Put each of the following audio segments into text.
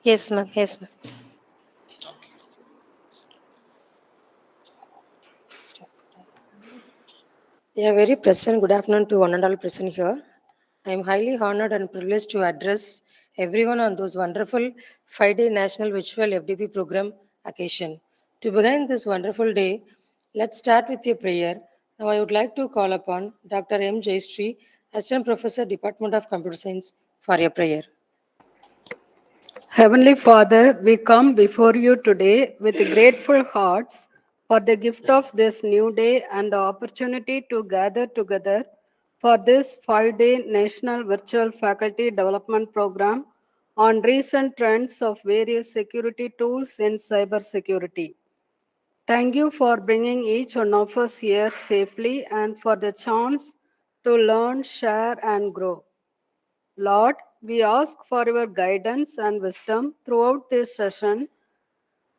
Yes, ma'am. Yes, ma'am. Yeah, very present. Good afternoon to one and all present here. I am highly honored and privileged to address everyone on those wonderful 5-day National Virtual FDP program occasion. To begin this wonderful day, let's start with a prayer. Now, I would like to call upon Dr. M. Jayashree, Assistant Professor, Department of Computer Science, for a prayer. Heavenly Father, we come before you today with grateful hearts for the gift of this new day and the opportunity to gather together for this 5-day National Virtual Faculty Development Program on recent trends of various security tools in cybersecurity. Thank you for bringing each one of us here safely and for the chance to learn, share, and grow. Lord, we ask for your guidance and wisdom throughout this session.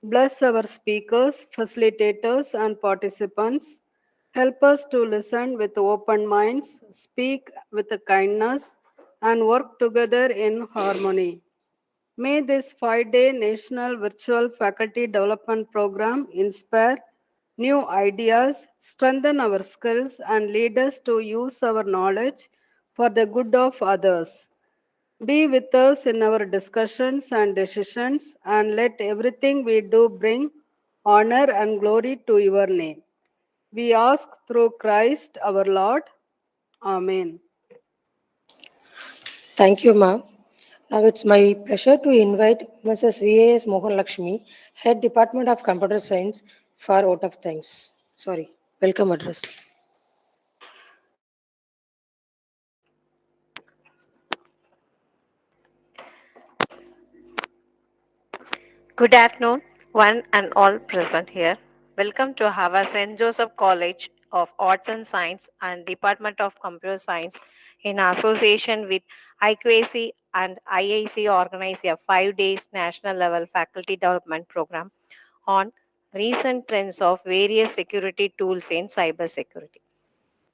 Bless our speakers, facilitators, and participants. Help us to listen with open minds, speak with kindness, and work together in harmony. May this 5-day National Virtual Faculty Development Program inspire new ideas, strengthen our skills, and lead us to use our knowledge for the good of others. Be with us in our discussions and decisions, and let everything we do bring honor and glory to your name. We ask through Christ our Lord. Amen. Thank you, ma'am. Now it's my pleasure to invite Mrs. V.A.S. Mohan Lakshmi, Head Department of Computer Science, for vote of thanks. Sorry, welcome address. Good afternoon, one and all present here. Welcome to our St. Joseph College of Arts and Science and Department of Computer Science in association with IQAC and IIC organize a 5 days national level faculty development program on recent trends of various security tools in cybersecurity.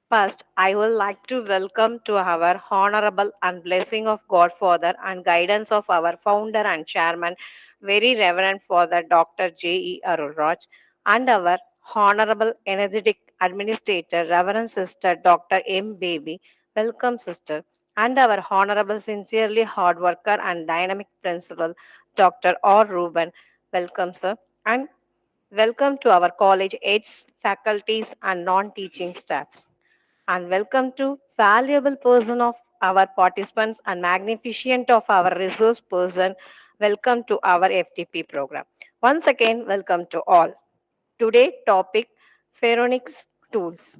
First, I would like to welcome to our honorable and blessing of Godfather and guidance of our founder and chairman, very Reverend Father Dr. J.E. Arulraj, and our honorable energetic administrator, Reverend Sister Dr. M. Baby. Welcome, Sister. And our honorable, sincerely hard worker and dynamic principal, Dr. R. Ruben. Welcome, sir. And welcome to our college aides, faculties, and non-teaching staffs, and welcome to valuable person of our participants and magnificent of our resource person. Welcome to our FTP program. Once again, welcome to all. Today topic, pharynx tools.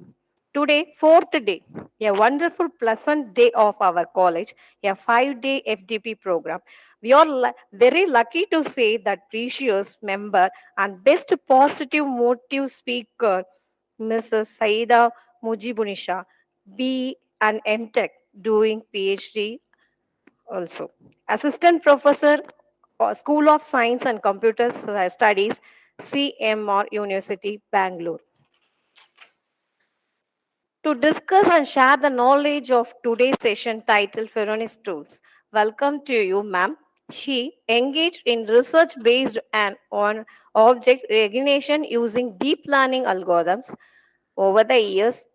Today, fourth day, a wonderful, pleasant day of our college, a 5-day FDP program. We are very lucky to say that precious member and best positive motive speaker, Mrs. Saida Mujibunisha, B and MTech, doing PhD also. Assistant Professor, School of Science and Computer Studies, CMR University, Bangalore. To discuss and share the knowledge of today's session titled Feronis Tools. Welcome to you, ma'am. She engaged in research based on object recognition using deep learning algorithms. Over the years,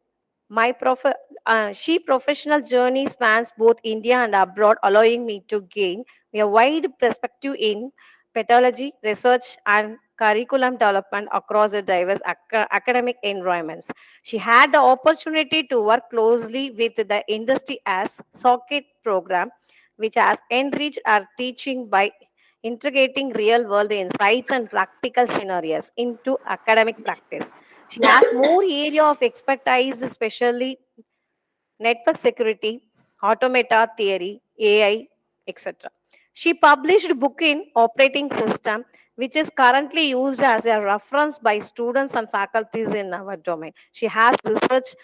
she professional journey spans both India and abroad, allowing me to gain a wide perspective in pathology, research, and curriculum development across the diverse academic environments. She had the opportunity to work closely with the industry as socket program, which has enriched our teaching by integrating real world insights and practical scenarios into academic practice. She has more area of expertise, especially network security, automata theory, AI, etc. She published a book in operating system, which is currently used as a reference by students and faculties in our domain. She has research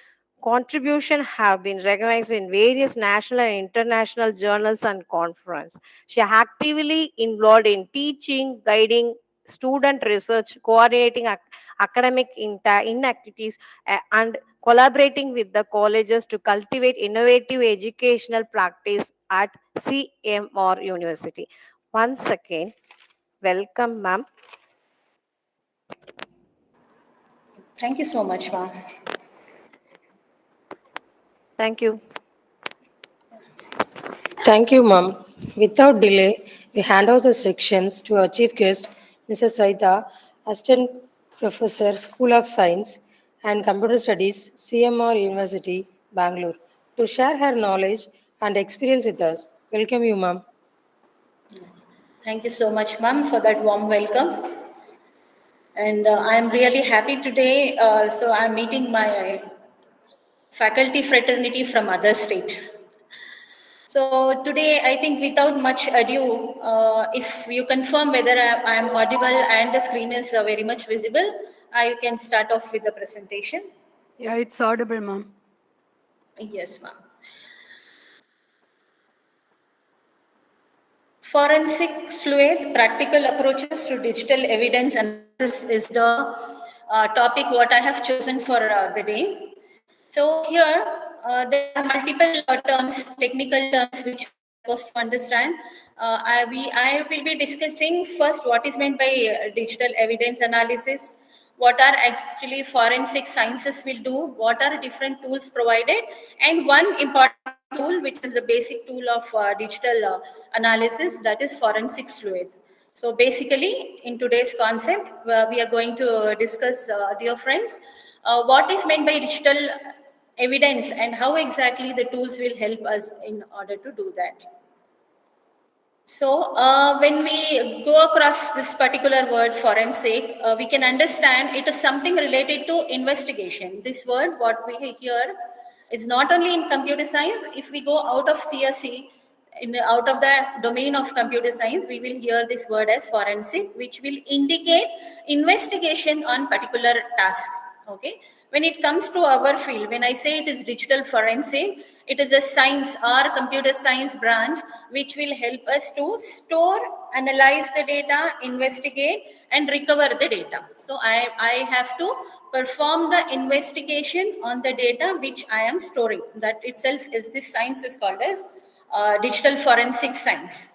contribution have been recognized in various national and international journals and conference. She actively involved in teaching, guiding student research, coordinating academic inactivities, and collaborating with the colleges to cultivate innovative educational practice at CMR University. Once again, welcome, ma'am. Thank you so much, ma'am. Thank you. Thank you, Mum. Without delay, we hand over the sections to our chief guest, Mrs. Saida, Assistant Professor, School of Science and Computer Studies, CMR University, Bangalore, to share her knowledge and experience with us. Welcome you, Mum. Thank you so much, ma'am, for that warm welcome. And I'm really happy today. So I'm meeting my faculty fraternity from other state. So today, I think without much ado, if you confirm whether I'm audible and the screen is very much visible, I can start off with the presentation. Yeah, it's audible, ma'am. Yes, ma'am. Forensic sleuth, practical approaches to digital evidence analysis is the topic what I have chosen for the day. So here there are multiple terms, technical terms which we are supposed to understand. I will be discussing first what is meant by digital evidence analysis, what are actually forensic sciences will do, what are different tools provided, and one important tool which is the basic tool of digital analysis, that is forensic sleuth. So basically in today's concept we are going to discuss, dear friends, what is meant by digital evidence and how exactly the tools will help us in order to do that. So, when we go across this particular word forensic, we can understand it is something related to investigation. This word, what we hear, is not only in computer science. If we go out of CSE, out of the domain of computer science, we will hear this word as forensic, which will indicate investigation on particular task. Okay. When it comes to our field, when I say it is digital forensic, it is a science or computer science branch which will help us to store, analyze the data, investigate, and recover the data. So I have to perform the investigation on the data which I am storing. That itself is, this science is called as digital forensic science.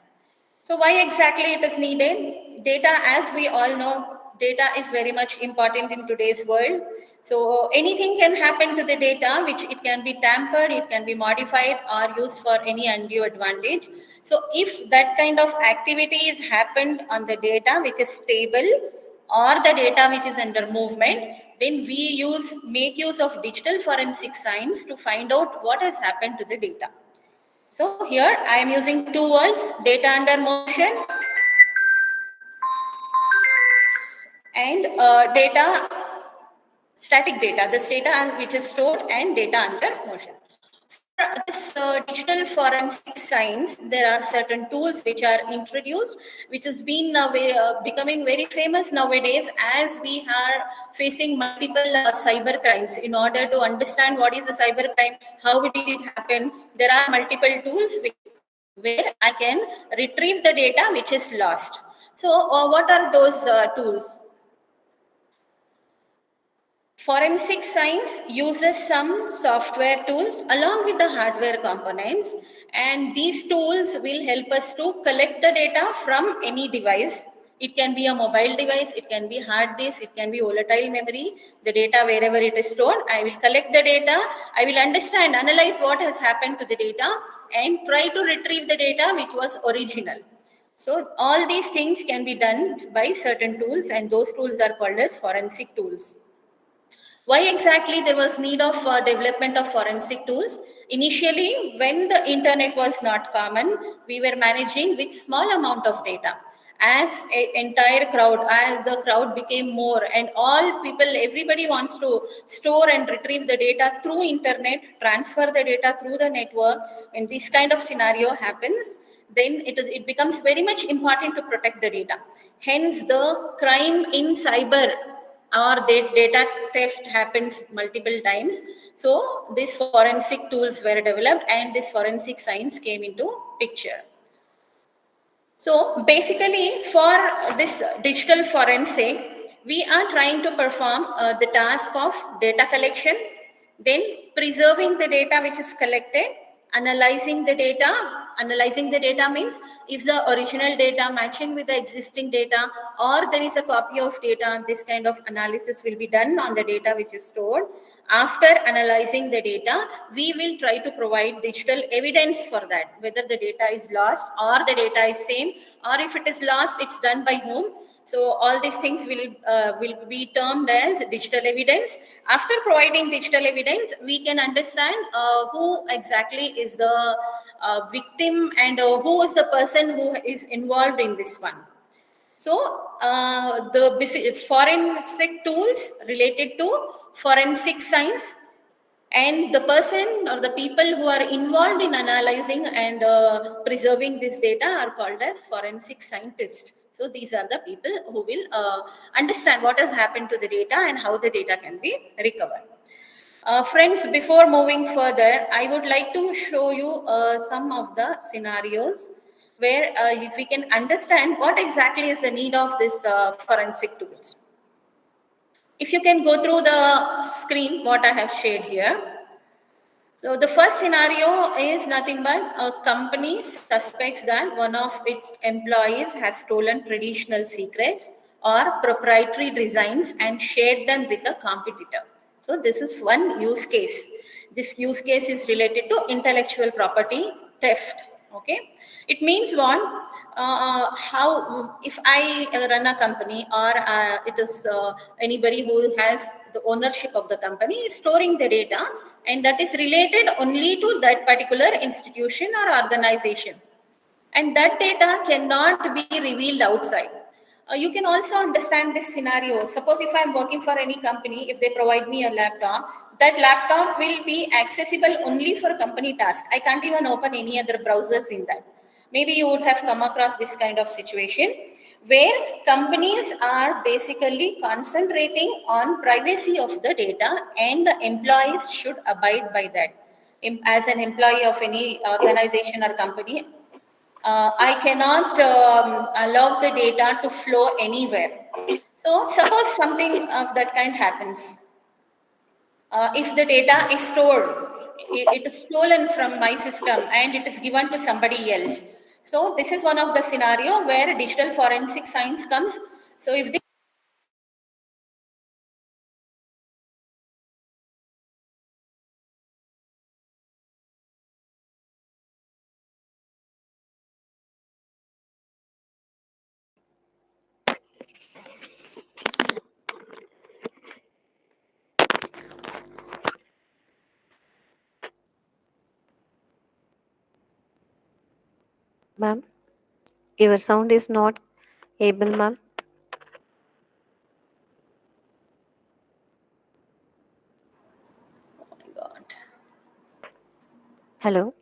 So why exactly it is needed? Data, as we all know, data is very much important in today's world. So anything can happen to the data, which it can be tampered, it can be modified or used for any undue advantage. So if that kind of activity is happened on the data which is stable or the data which is under movement, then we make use of digital forensic science to find out what has happened to the data. So here I am using two words, data under motion and data, static data, this data which is stored, and data under motion. For this digital forensic science, there are certain tools which are introduced, which has been becoming very famous nowadays as we are facing multiple cyber crimes. In order to understand what is a cyber crime, how did it happen, there are multiple tools where I can retrieve the data which is lost. So what are those tools? Forensic science uses some software tools along with the hardware components, and these tools will help us to collect the data from any device. It can be a mobile device, it can be hard disk, it can be volatile memory, the data wherever it is stored. I will collect the data, I will understand, analyze what has happened to the data, and try to retrieve the data which was original. So all these things can be done by certain tools, and those tools are called as forensic tools. Why exactly there was need of development of forensic tools? Initially, when the internet was not common, we were managing with small amount of data. As as the crowd became more, and all people, everybody wants to store and retrieve the data through internet, transfer the data through the network. When this kind of scenario happens, then it becomes very much important to protect the data. Hence, the crime in cyber or the data theft happens multiple times. So these forensic tools were developed and this forensic science came into picture. So basically for this digital forensic, we are trying to perform the task of data collection, then preserving the data which is collected, analyzing the data, Analyzing the data means is the original data matching with the existing data, or there is a copy of data. This kind of analysis will be done on the data which is stored. After analyzing the data, we will try to provide digital evidence for that, whether the data is lost or the data is same, or if it is lost, it's done by whom. So all these things will be termed as digital evidence. After providing digital evidence, we can understand who exactly is the victim, and who is the person who is involved in this one. So the forensic tools related to forensic science, and the person or the people who are involved in analyzing and preserving this data are called as forensic scientists. So these are the people who will understand what has happened to the data and how the data can be recovered. Friends, before moving further, I would like to show you some of the scenarios where if we can understand what exactly is the need of this forensic tools. If you can go through the screen, what I have shared here. So the first scenario is nothing but a company suspects that one of its employees has stolen traditional secrets or proprietary designs and shared them with a competitor. So this is one use case. This use case is related to intellectual property theft. Okay, it means what? How if I run a company, or it is anybody who has the ownership of the company is storing the data, and that is related only to that particular institution or organization, and that data cannot be revealed outside. You can also understand this scenario. Suppose if I'm working for any company, if they provide me a laptop, that laptop will be accessible only for company task. I can't even open any other browsers in that. Maybe you would have come across this kind of situation where companies are basically concentrating on privacy of the data, and the employees should abide by that. As an employee of any organization or company, I cannot allow the data to flow anywhere. So suppose something of that kind happens. If the data is stored, it is stolen from my system and it is given to somebody else. So this is one of the scenario where digital forensic science comes. So if this Ma'am, your sound is not able, ma'am. oh my God. Hello.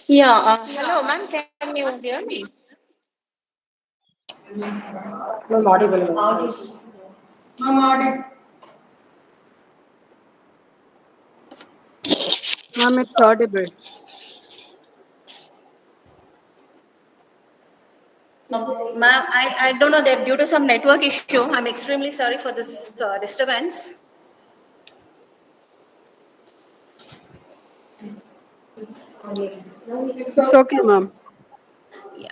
Yeah, hello, ma'am. Can you hear me? I'm audible. Please. Ma'am, it's audible. Ma'am, I don't know that due to some network issue, I'm extremely sorry for this disturbance. It's okay, ma'am. Yeah.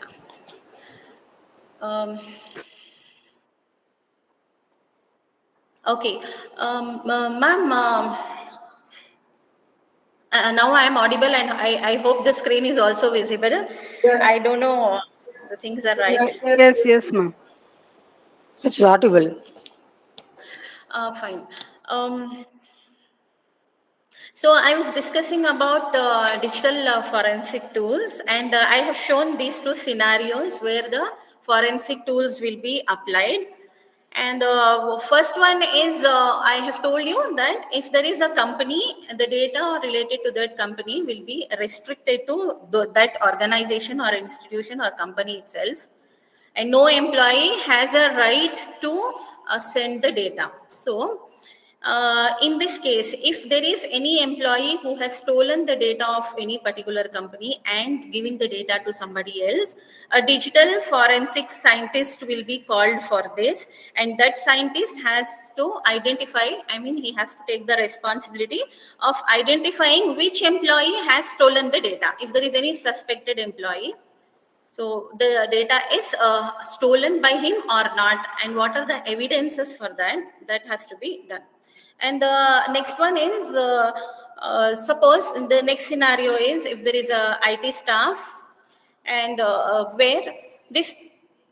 Um, okay. Ma'am, now I am audible and I hope the screen is also visible. I don't know the things are right. Yes, yes, ma'am. It's audible. Fine. So I was discussing about digital forensic tools, and I have shown these two scenarios where the forensic tools will be applied. And first one is I have told you that if there is a company, the data related to that company will be restricted to that organization or institution or company itself, and no employee has a right to send the data. So in this case, if there is any employee who has stolen the data of any particular company and giving the data to somebody else, a digital forensic scientist will be called for this, and that scientist has to identify, I mean, he has to take the responsibility of identifying which employee has stolen the data. If there is any suspected employee, so the data is stolen by him or not, and what are the evidences for that? That has to be done. And the next one is suppose the next scenario is if there is a IT staff and where this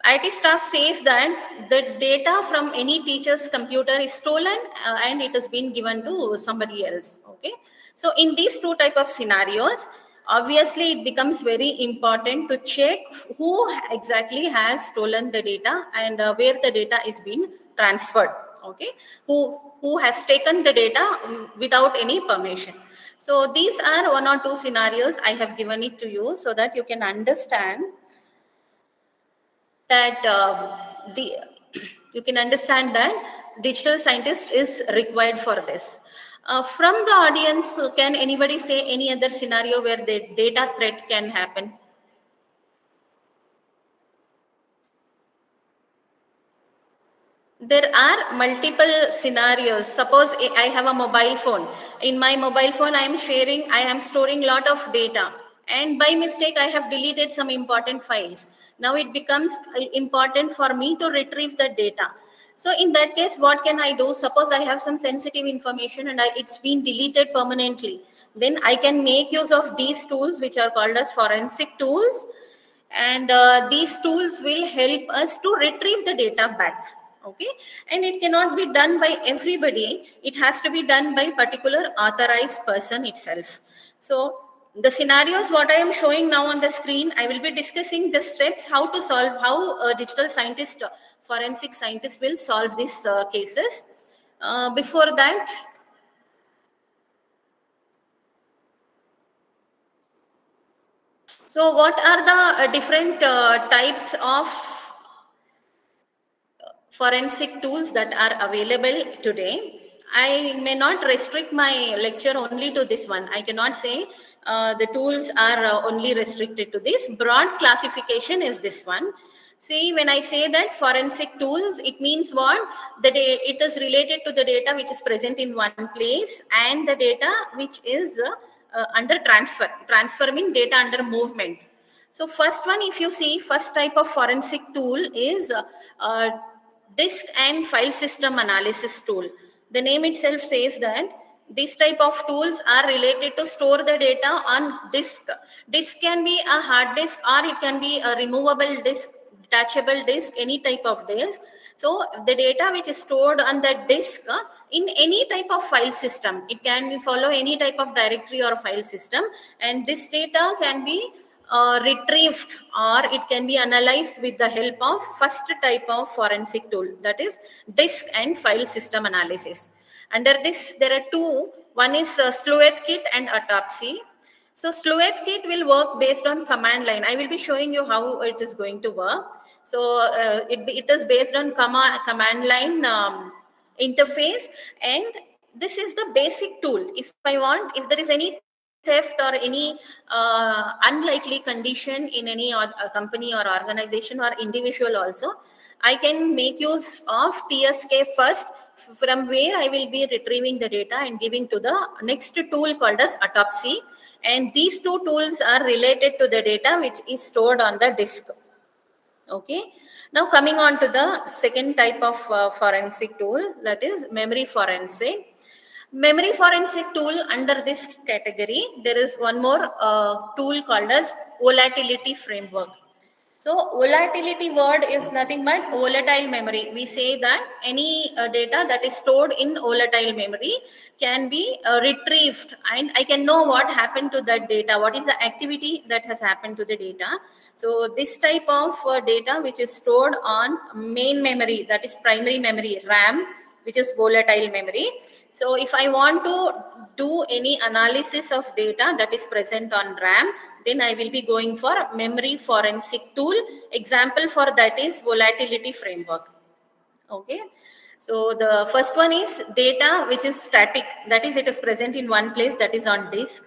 IT staff says that the data from any teacher's computer is stolen and it has been given to somebody else. Okay, so in these two type of scenarios, obviously it becomes very important to check who exactly has stolen the data and where the data is being transferred. Okay, who has taken the data without any permission. So these are one or two scenarios I have given it to you so that you can understand that the you can understand that digital scientist is required for this. From the audience, can anybody say any other scenario where the data threat can happen? There are multiple scenarios. Suppose I have a mobile phone. In my mobile phone, I am storing lot of data, and by mistake I have deleted some important files. Now it becomes important for me to retrieve the data. So in that case, what can I do? Suppose I have some sensitive information and it's been deleted permanently. Then I can make use of these tools, which are called as forensic tools, and these tools will help us to retrieve the data back. Okay, and it cannot be done by everybody. It has to be done by particular authorized person itself. So the scenarios what I am showing now on the screen, I will be discussing the steps how to solve, how a digital scientist, forensic scientist will solve these cases. Before that, so what are the different types of forensic tools that are available today? I may not restrict my lecture only to this one. I cannot say the tools are only restricted to this. Broad classification is this one. See, when I say that forensic tools, it means what? It is related to the data which is present in one place and the data which is under transfer. Transfer means data under movement. So first one, if you see, first type of forensic tool is uh, disk and file system analysis tool. The name itself says that this type of tools are related to store the data on disk. Disk can be a hard disk or it can be a removable disk, detachable disk, any type of disk. So the data which is stored on the disk in any type of file system, it can follow any type of directory or file system, and this data can be retrieved or it can be analyzed with the help of first type of forensic tool, that is disk and file system analysis. Under this there are two. One is sleuth kit and autopsy. So Sleuth kit will work based on command line. I will be showing you how it is going to work. So it is based on command line interface, and this is the basic tool. If there is any theft or any unlikely condition in any company or organization or individual also, I can make use of TSK first, from where I will be retrieving the data and giving to the next tool called as autopsy. And these two tools are related to the data which is stored on the disk. Okay. Now coming on to the second type of forensic tool, that is memory forensic. Memory forensic tool, under this category, there is one more tool called as volatility framework. So volatility word is nothing but volatile memory. We say that any data that is stored in volatile memory can be retrieved, and I can know what happened to that data, what is the activity that has happened to the data. So this type of data which is stored on main memory, that is primary memory, RAM, which is volatile memory. So if I want to do any analysis of data that is present on RAM, then I will be going for memory forensic tool. Example for that is volatility framework. Okay. So the first one is data which is static, that is it is present in one place, that is on disk.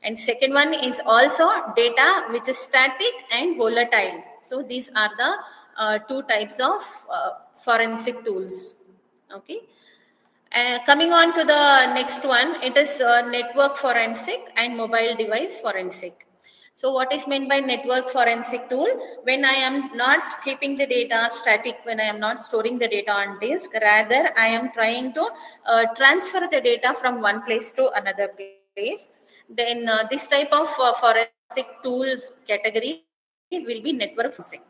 And second one is also data which is static and volatile. So these are the two types of forensic tools. Okay. Coming on to the next one, it is network forensic and mobile device forensic. So what is meant by network forensic tool? When I am not keeping the data static, when I am not storing the data on disk, rather I am trying to transfer the data from one place to another place, then this type of forensic tools category will be network forensic.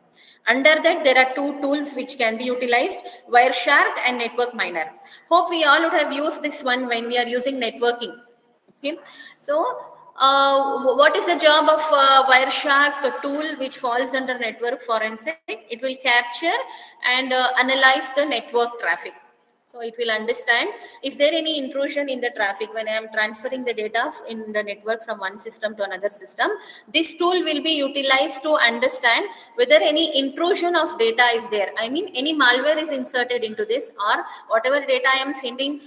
Under that, there are two tools which can be utilized, Wireshark and Network Miner. Hope we all would have used this one when we are using networking. Okay. So, what is the job of Wireshark tool which falls under network forensic? It will capture and analyze the network traffic. So it will understand, is there any intrusion in the traffic when I am transferring the data in the network from one system to another system. This tool will be utilized to understand whether any intrusion of data is there. I mean, any malware is inserted into this, or whatever data I am sending,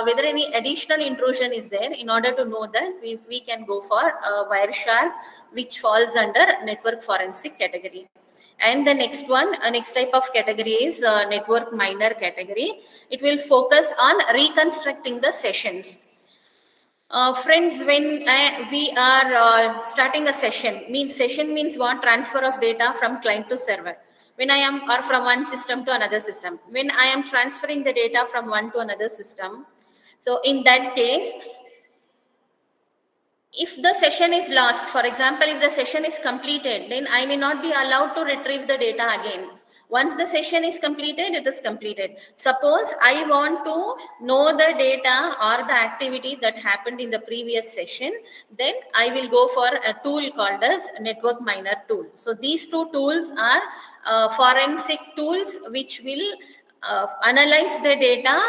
whether any additional intrusion is there. In order to know that, we can go for Wireshark, which falls under network forensic category. And the next one, next type of category is network miner category. It will focus on reconstructing the sessions. Friends, when we are starting a session means what? Transfer of data from client to server. When I am, or from one system to another system. When I am transferring the data from one to another system, so in that case, if the session is lost, for example, if the session is completed, then I may not be allowed to retrieve the data again. Once the session is completed, it is completed. Suppose I want to know the data or the activity that happened in the previous session, then I will go for a tool called as network miner tool. So these two tools are forensic tools which will analyze the data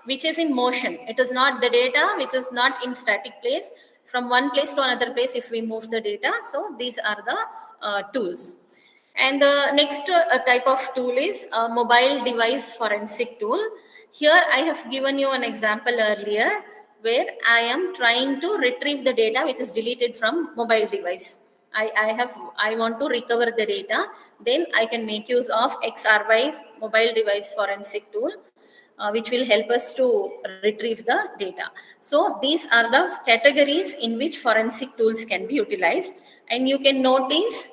which is in motion. It is not the data which is not in static place, from one place to another place if we move the data. So these are the tools. And the next type of tool is mobile device forensic tool. Here I have given you an example earlier where I am trying to retrieve the data which is deleted from mobile device. I want to recover the data, then I can make use of XRY mobile device forensic tool, which will help us to retrieve the data. So these are the categories in which forensic tools can be utilized. And you can notice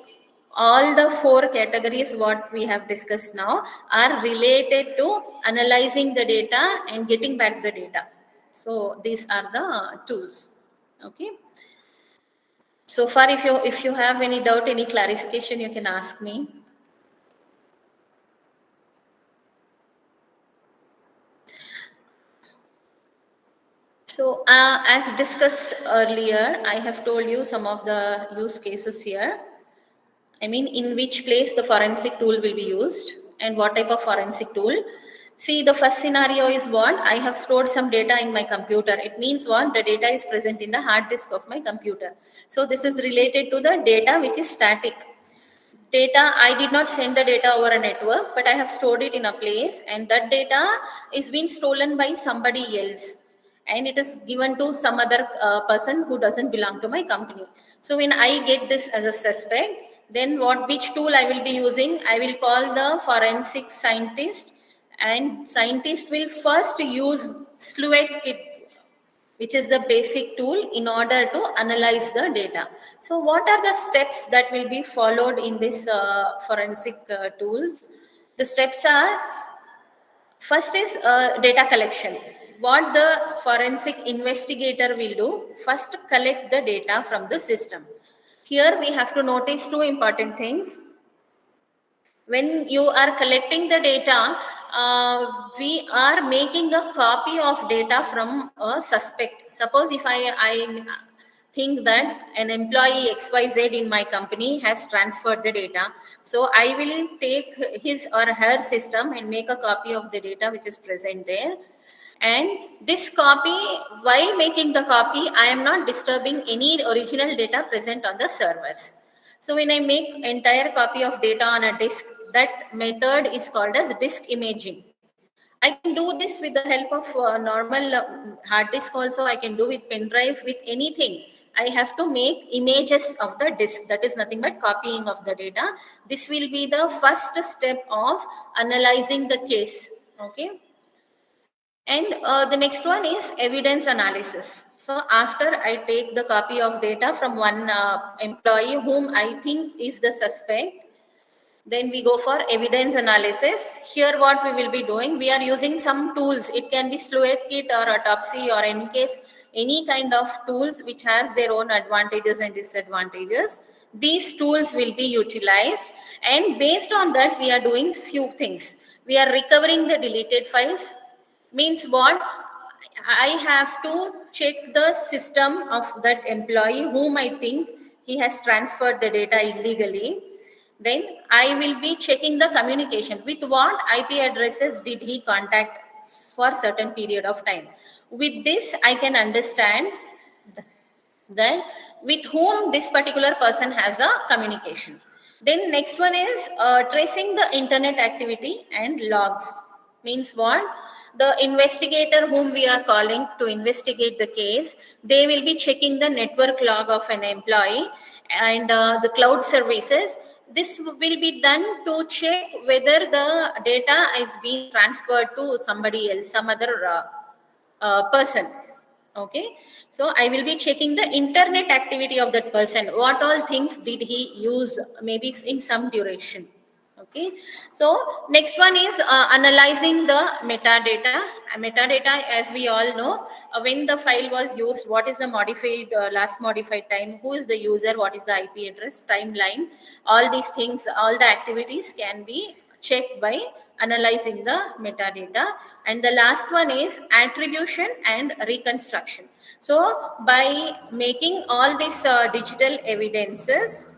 all the four categories what we have discussed now are related to analyzing the data and getting back the data. So these are the tools. Okay. So far, if you have any doubt, any clarification, you can ask me. So, as discussed earlier, I have told you some of the use cases here. I mean, in which place the forensic tool will be used and what type of forensic tool. See, the first scenario is what? I have stored some data in my computer. It means what? The data is present in the hard disk of my computer. So this is related to the data which is static. Data, I did not send the data over a network, but I have stored it in a place, and that data is being stolen by somebody else. And it is given to some other person who doesn't belong to my company. So when I get this as a suspect, then which tool I will be using? I will call the forensic scientist, and scientist will first use sleuth kit, which is the basic tool in order to analyze the data. So what are the steps that will be followed in this forensic tools? The steps are, first is data collection. What the forensic investigator will do, first collect the data from the system. Here we have to notice two important things. When you are collecting the data, we are making a copy of data from a suspect. Suppose if I think that an employee XYZ in my company has transferred the data, so I will take his or her system and make a copy of the data which is present there. And this copy, while making the copy, I am not disturbing any original data present on the servers. So when I make entire copy of data on a disk, that method is called as disk imaging. I can do this with the help of normal hard disk also. I can do with pen drive, with anything. I have to make images of the disk. That is nothing but copying of the data. This will be the first step of analyzing the case. Okay. And the next one is evidence analysis. So after I take the copy of data from one employee whom I think is the suspect, then we go for evidence analysis. Here what we will be doing, we are using some tools. It can be sleuth kit or autopsy, or in case any kind of tools which has their own advantages and disadvantages. These tools will be utilized, and based on that we are doing few things. We are recovering the deleted files. Means what? I have to check the system of that employee whom I think he has transferred the data illegally. Then I will be checking the communication. With what IP addresses did he contact for certain period of time? With this, I can understand then with whom this particular person has a communication. Then next one is tracing the internet activity and logs. Means what? The investigator whom we are calling to investigate the case, they will be checking the network log of an employee and the cloud services. This will be done to check whether the data is being transferred to somebody else, some other person. Okay, so I will be checking the internet activity of that person. What all things did he use, maybe in some duration. Okay, so next one is analyzing the metadata. Metadata, as we all know, when the file was used, what is the modified last modified time, who is the user, what is the IP address, timeline, all these things, all the activities can be checked by analyzing the metadata. And the last one is attribution and reconstruction. So by making all these digital evidences,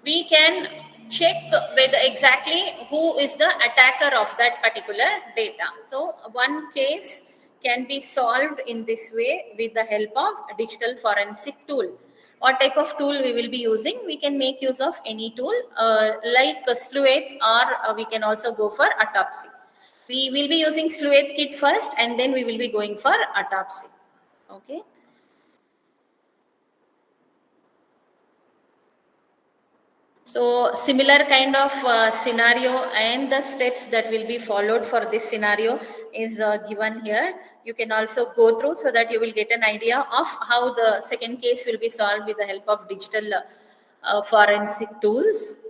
we can check whether exactly who is the attacker of that particular data. So one case can be solved in this way with the help of a digital forensic tool. What type of tool we will be using? We can make use of any tool like sleuth, or we can also go for autopsy. We will be using sleuth kit first, and then we will be going for autopsy. Okay. So similar kind of scenario and the steps that will be followed for this scenario is given here. You can also go through so that you will get an idea of how the second case will be solved with the help of digital forensic tools.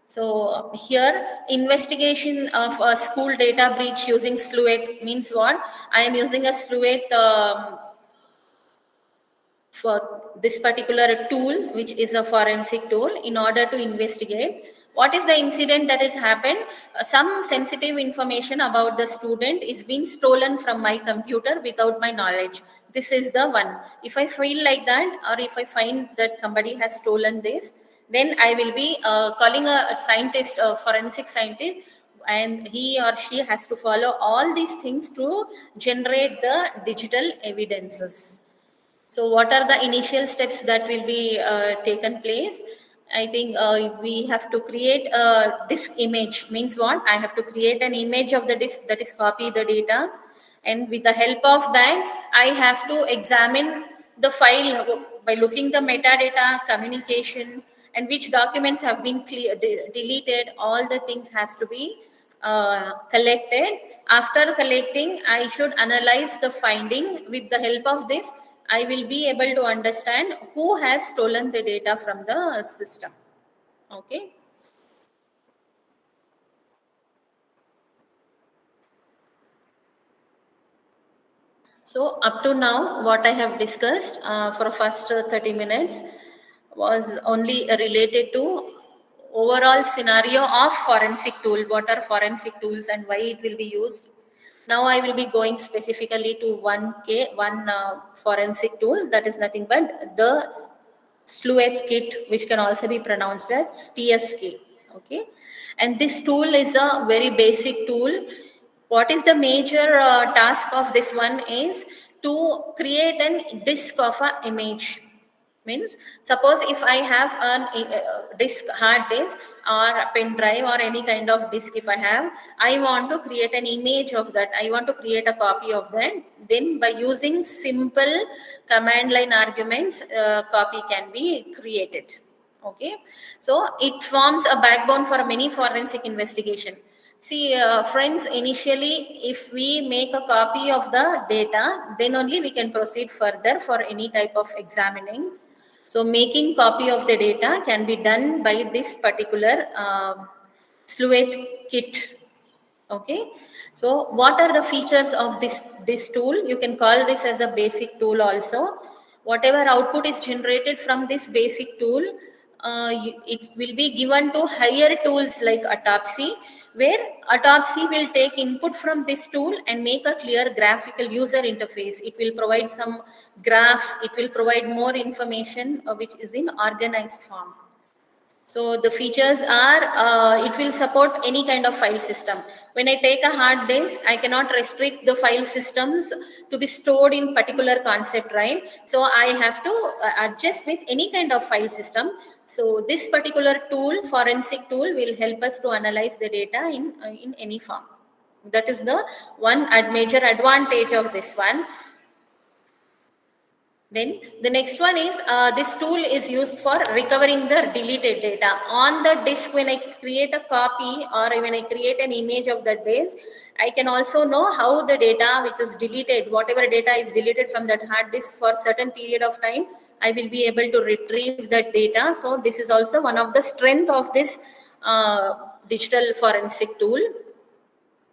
So here, investigation of a school data breach using sleuth means what? I am using a sleuth for this particular tool, which is a forensic tool, in order to investigate what is the incident that has happened. Some sensitive information about the student is being stolen from my computer without my knowledge. This is the one. If I feel like that, or if I find that somebody has stolen this, then I will be calling a scientist, a forensic scientist, and he or she has to follow all these things to generate the digital evidences. So, what are the initial steps that will be taken place? I think we have to create a disk image. Means what? I have to create an image of the disk, that is copy the data, and with the help of that, I have to examine the file by looking the metadata, communication, and which documents have been deleted. All the things has to be collected. After collecting, I should analyze the finding. With the help of this, I will be able to understand who has stolen the data from the system. Okay. So up to now, what I have discussed for first 30 minutes was only related to overall scenario of forensic tool. What are forensic tools and why it will be used? Now I will be going specifically to one forensic tool, that is nothing but the Sleuth kit, which can also be pronounced as TSK. Okay, and this tool is a very basic tool. What is the major task of this one is to create an disk of an image. Means, suppose if I have an disk, hard disk or a pen drive or any kind of disk, if I have, I want to create an image of that, I want to create a copy of that, then by using simple command line arguments, copy can be created. Okay, so it forms a backbone for many forensic investigation. See, friends, initially, if we make a copy of the data, then only we can proceed further for any type of examining. So making copy of the data can be done by this particular Sleuth kit. Okay. So what are the features of this tool? You can call this as a basic tool also. Whatever output is generated from this basic tool, it will be given to higher tools like autopsy, where autopsy will take input from this tool and make a clear graphical user interface. It will provide some graphs, it will provide more information which is in organized form. So the features are, it will support any kind of file system. When I take a hard disk, I cannot restrict the file systems to be stored in particular concept, right? So I have to adjust with any kind of file system. So this particular tool, forensic tool, will help us to analyze the data in any form. That is the one major advantage of this one. Then the next one is this tool is used for recovering the deleted data. On the disk, when I create a copy or when I create an image of the disk, I can also know how the data which is deleted, whatever data is deleted from that hard disk for certain period of time, I will be able to retrieve that data. So this is also one of the strength of this digital forensic tool.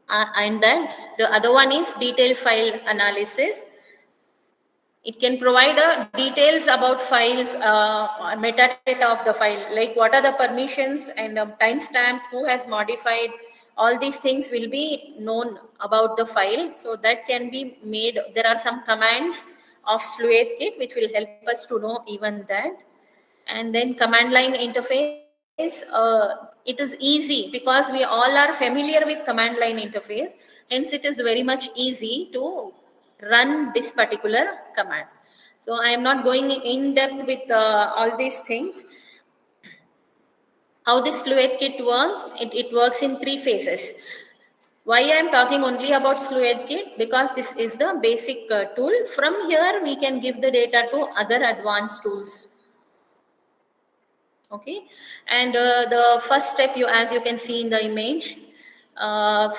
And then the other one is detailed file analysis. It can provide details about files, metadata of the file, like what are the permissions and timestamp, who has modified. All these things will be known about the file, so that can be made. There are some commands of Sleuth kit which will help us to know even that. And then command line interface, it is easy because we all are familiar with command line interface. Hence, it is very much easy to run this particular command. So I am not going in depth with all these things. How this Sleuth kit works? It works in 3 phases. Why I am talking only about Sleuth kit? Because this is the basic tool. From here, we can give the data to other advanced tools. Okay, and the first step, as you can see in the image,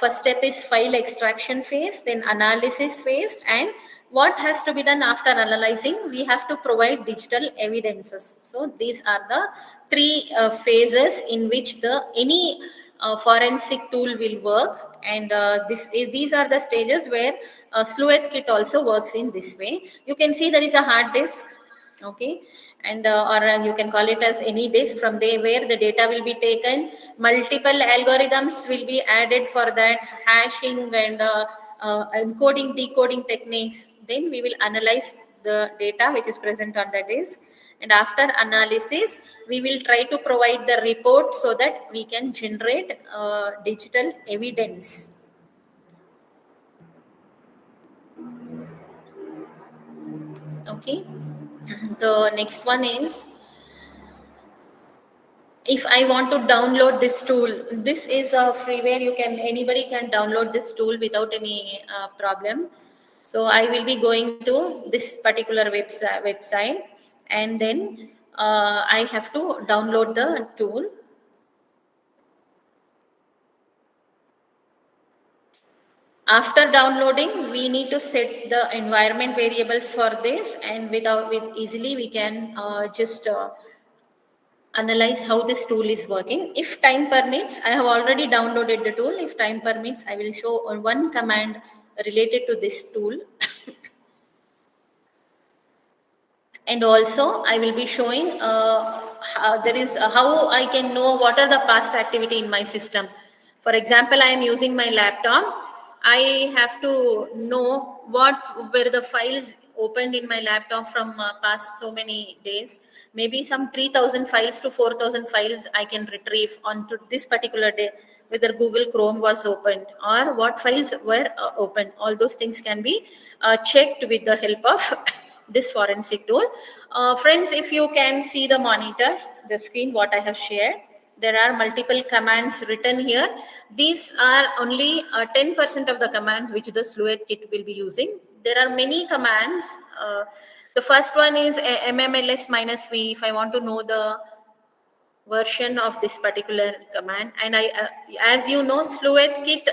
first step is file extraction phase, then analysis phase, and what has to be done after analyzing? We have to provide digital evidences. So these are the 3 phases in which any forensic tool will work, and these are the stages where Sleuth kit also works in this way. You can see there is a hard disk. Okay, and or you can call it as any disk. From there, where the data will be taken, multiple algorithms will be added for that, hashing and encoding decoding techniques. Then we will analyze the data which is present on the disk, And after analysis, we will try to provide the report so that we can generate digital evidence. Okay. The next one is, if I want to download this tool, this is a freeware. Anybody can download this tool without any problem. So I will be going to this particular website, and then I have to download the tool. After downloading, we need to set the environment variables for this, and with easily we can just analyze how this tool is working. If time permits, I have already downloaded the tool. If time permits, I will show one command related to this tool. And also I will be showing how I can know what are the past activity in my system. For example, I am using my laptop. I have to know what were the files opened in my laptop from past so many days. Maybe some 3000 files to 4000 files I can retrieve onto this particular day, whether Google Chrome was opened or what files were open. All those things can be checked with the help of this forensic tool. Friends, if you can see the monitor, the screen, what I have shared, there are multiple commands written here. These are only 10% of the commands which the Sleuth kit will be using. There are many commands. The first one is mmls-v, if I want to know the version of this particular command. And as you know, Sleuth kit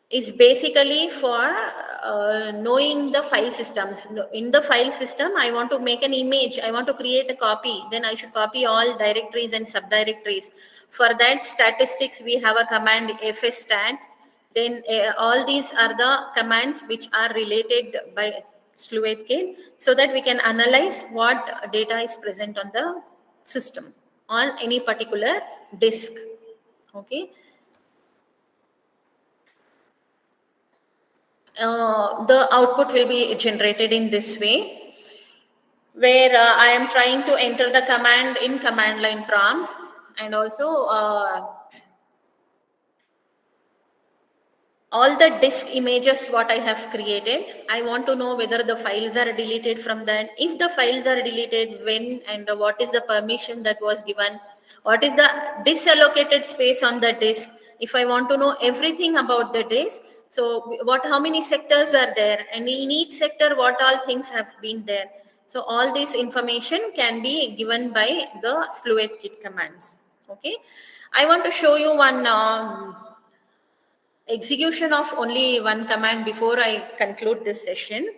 is basically for knowing the file systems. In the file system, I want to make an image, I want to create a copy, then I should copy all directories and subdirectories. For that statistics, we have a command fstat. Then all these are the commands which are related by Sleuth-kit, so that we can analyze what data is present on the system on any particular disk. Okay. The output will be generated in this way, where I am trying to enter the command in command line prompt, and also all the disk images what I have created. I want to know whether the files are deleted from that. If the files are deleted, when, and what is the permission that was given, what is the disallocated space on the disk. If I want to know everything about the disk, so how many sectors are there, and in each sector what all things have been there. So all this information can be given by the Sleuth kit commands. Okay, I want to show you one execution of only one command before I conclude this session.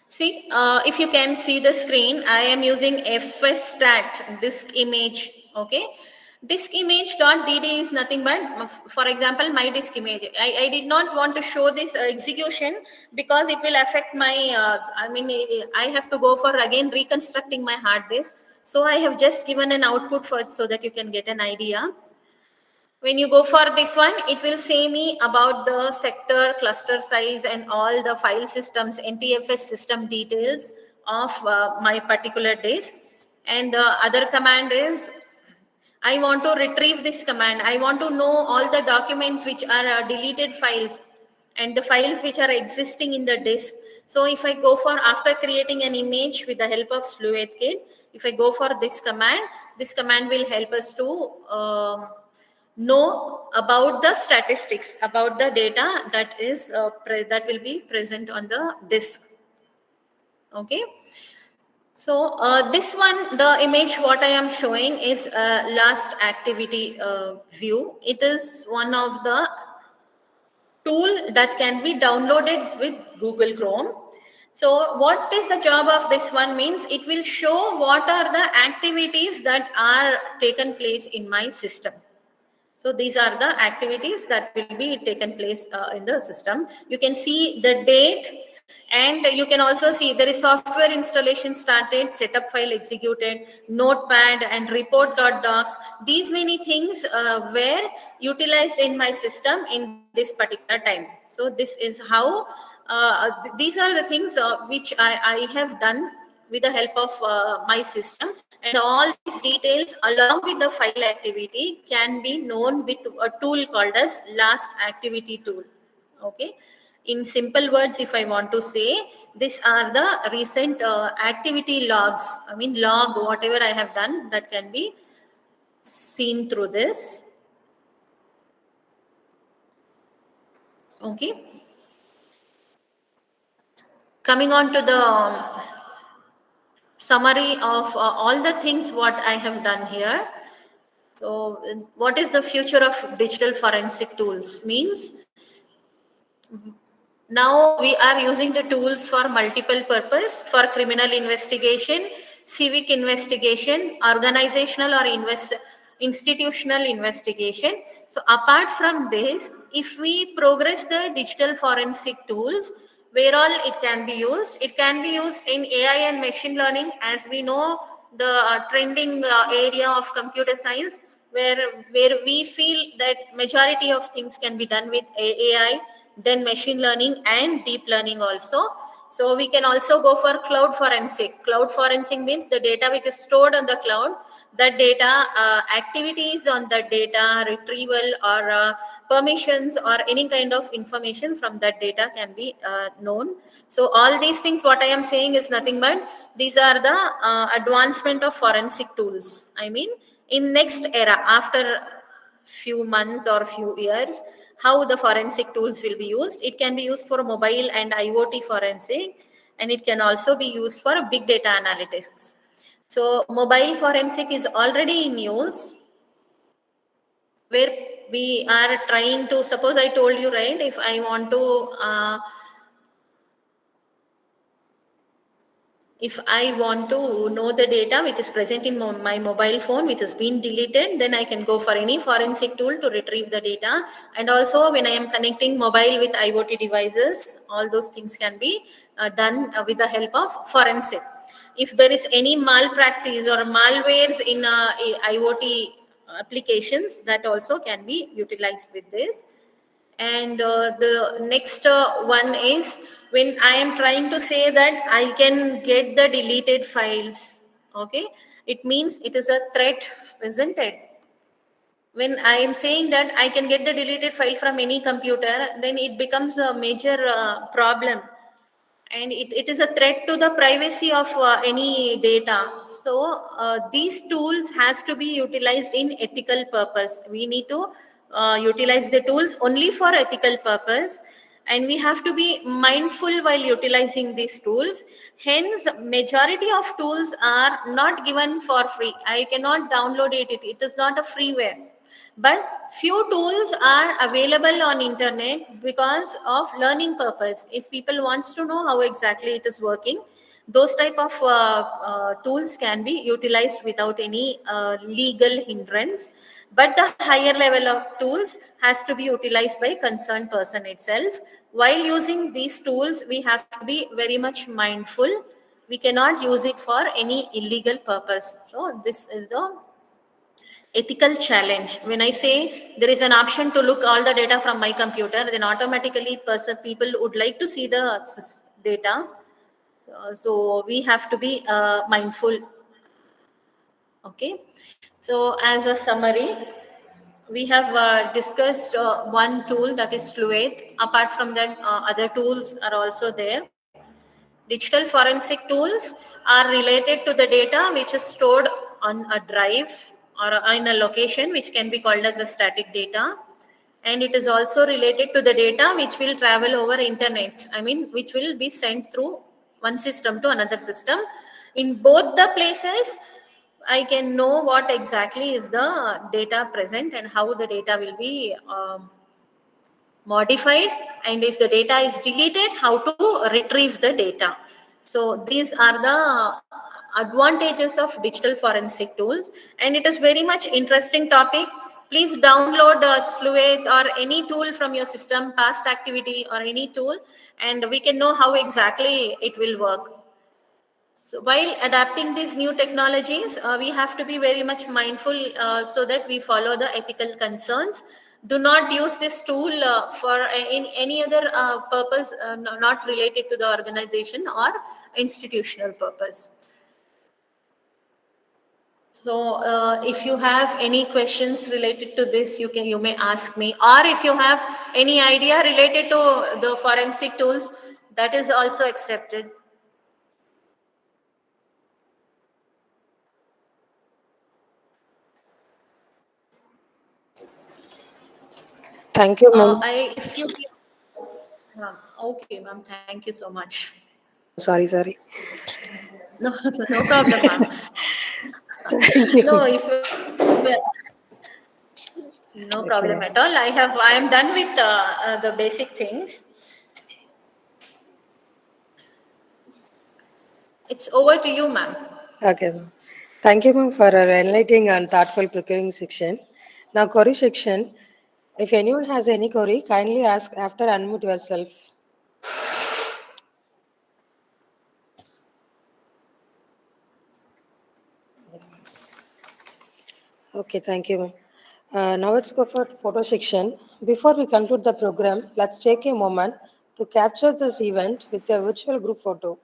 See, if you can see the screen, I am using fstat disk image. Okay, disk image.dd is nothing but, for example, my disk image. I did not want to show this execution because it will affect my I have to go for again reconstructing my hard disk. So I have just given an output for it so that you can get an idea. When you go for this one, it will say me about the sector, cluster size, and all the file systems, NTFS system details of my particular disk. And the other command is, I want to retrieve this command. I want to know all the documents which are deleted files and the files which are existing in the disk. So if I go for, after creating an image with the help of Sleuth kit, if I go for this command will help us to know about the statistics, about the data that is that will be present on the disk. Okay. So this one, the image what I am showing is last activity view. It is one of the tool that can be downloaded with Google Chrome. So what is the job of this one means, it will show what are the activities that are taken place in my system. So these are the activities that will be taken place in the system. You can see the date, and you can also see there is software installation started, setup file executed, notepad, and report.docs. These many things were utilized in my system in this particular time. So this is how These are the things which I have done with the help of my system, and all these details along with the file activity can be known with a tool called as last activity tool. Okay, in simple words, if I want to say, these are the recent activity logs. I mean, log whatever I have done, that can be seen through this. Okay, coming on to the summary of all the things what I have done here. So, what is the future of digital forensic tools? Means now we are using the tools for multiple purpose, for criminal investigation, civic investigation, organizational or institutional investigation. So apart from this, if we progress the digital forensic tools, where all it can be used? It can be used in AI and machine learning, as we know the trending area of computer science, where we feel that majority of things can be done with AI, then machine learning and deep learning also. So we can also go for cloud forensic. Cloud forensic means the data which is stored on the cloud, that data, activities on that data, retrieval or permissions or any kind of information from that data can be known. So all these things what I am saying is nothing but these are the advancement of forensic tools. I mean, in next era, after few months or few years, how the forensic tools will be used. It can be used for mobile and IoT forensic, and it can also be used for big data analytics. So mobile forensic is already in use, where we are trying to, suppose I told you, right, if I want to if I want to know the data which is present in my mobile phone, which has been deleted, then I can go for any forensic tool to retrieve the data. And also when I am connecting mobile with IoT devices, all those things can be done with the help of forensic. If there is any malpractice or malwares in IoT applications, that also can be utilized with this. And the next one is when I am trying to say that I can get the deleted files. Okay, it means it is a threat, isn't it? When I am saying that I can get the deleted file from any computer, then it becomes a major problem, and it is a threat to the privacy of any data. So these tools has to be utilized in ethical purpose. We need to utilize the tools only for ethical purpose, and we have to be mindful while utilizing these tools. Hence majority of tools are not given for free. I cannot download it is not a freeware, but few tools are available on internet because of learning purpose. If people wants to know how exactly it is working, those type of tools can be utilized without any legal hindrance. But the higher level of tools has to be utilized by concerned person itself. While using these tools, we have to be very much mindful. We cannot use it for any illegal purpose. So this is the ethical challenge. When I say there is an option to look all the data from my computer, then automatically people would like to see the data. So we have to be mindful. Okay, so as a summary, we have discussed one tool, that is Fluid. Apart from that, other tools are also there. Digital forensic tools are related to the data which is stored on a drive or in a location, which can be called as a static data. And it is also related to the data which will travel over internet. I mean, which will be sent through one system to another system. In both the places, I can know what exactly is the data present and how the data will be modified, and if the data is deleted, how to retrieve the data. So these are the advantages of digital forensic tools, and it is very much interesting topic. Please download Sleuth or any tool from your system, past activity or any tool, and we can know how exactly it will work. So while adapting these new technologies, we have to be very much mindful so that we follow the ethical concerns. Do not use this tool for in any other purpose not related to the organization or institutional purpose. So if you have any questions related to this, you may ask me, or if you have any idea related to the forensic tools, that is also accepted. Thank you, ma'am. I if you okay, ma'am. Thank you so much. Oh, sorry. No, no problem, ma'am. Thank No, you. if no problem at Okay. all. I am done with the basic things. It's over to you, ma'am. Okay, ma'am. Thank you, ma'am, for our enlightening and thoughtful preparing section. Now, query section. If anyone has any query, kindly ask after unmute yourself. Okay, thank you, ma'am. Now let's go for photo section. Before we conclude the program, let's take a moment to capture this event with a virtual group photo.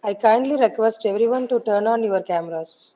I kindly request everyone to turn on your cameras.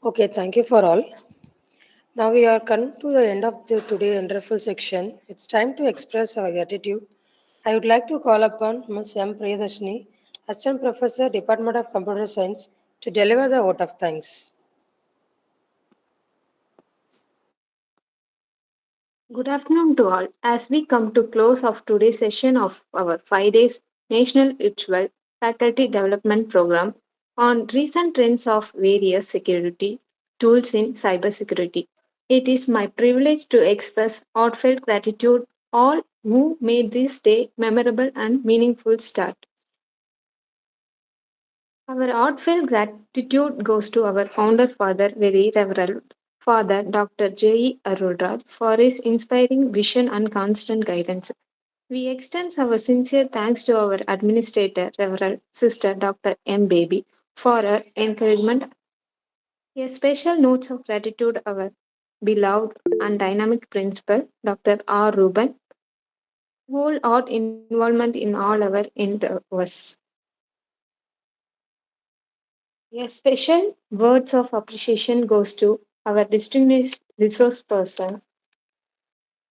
Okay, thank you for all. Now we are come to the end of the today wonderful section. It's time to express our gratitude. I would like to call upon Ms. M. Priyadashini, Assistant Professor, Department of Computer Science, to deliver the vote of thanks. Good afternoon to all. As we come to close of today's session of our 5 days National Virtual Faculty Development Program on recent trends of various security tools in cybersecurity, it is my privilege to express heartfelt gratitude all who made this day memorable and meaningful start. Our heartfelt gratitude goes to our founder father, Very Reverend Father Dr. J. Arulraj, for his inspiring vision and constant guidance. We extend our sincere thanks to our administrator, Reverend Sister Dr. M. Baby, for her encouragement. A special note of gratitude our beloved and dynamic principal, Dr. R. Ruben, whole art involvement in all our endeavors. A special words of appreciation goes to our distinguished resource person,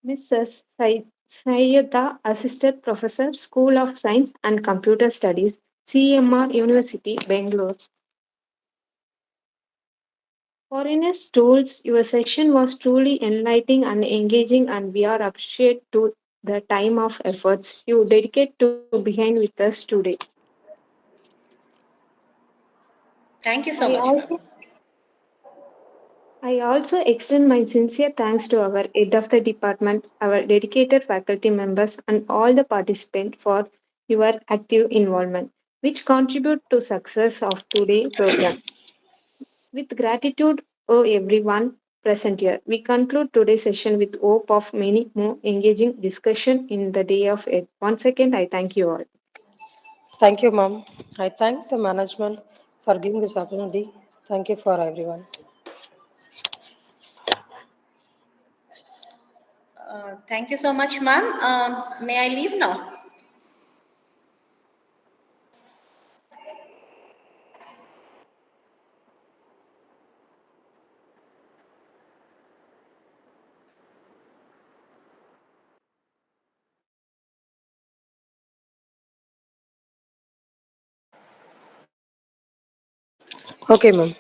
Mrs. Sayeda, Assistant Professor, School of Science and Computer Studies, CMR University, Bangalore. Foreigners tools, your session was truly enlightening and engaging, and we are appreciate to the time of efforts you dedicate to behind with us today. Thank you so I much, ma'am. also I also extend my sincere thanks to our head of the department, our dedicated faculty members, and all the participants for your active involvement, which contribute to success of today's program. With gratitude, oh everyone present here, we conclude today's session with hope of many more engaging discussion in the day of it. Once again, I thank you all. Thank you, ma'am. I thank the management for giving this opportunity. Thank you for everyone. Thank you so much, ma'am. May I leave now? Okay, ma'am.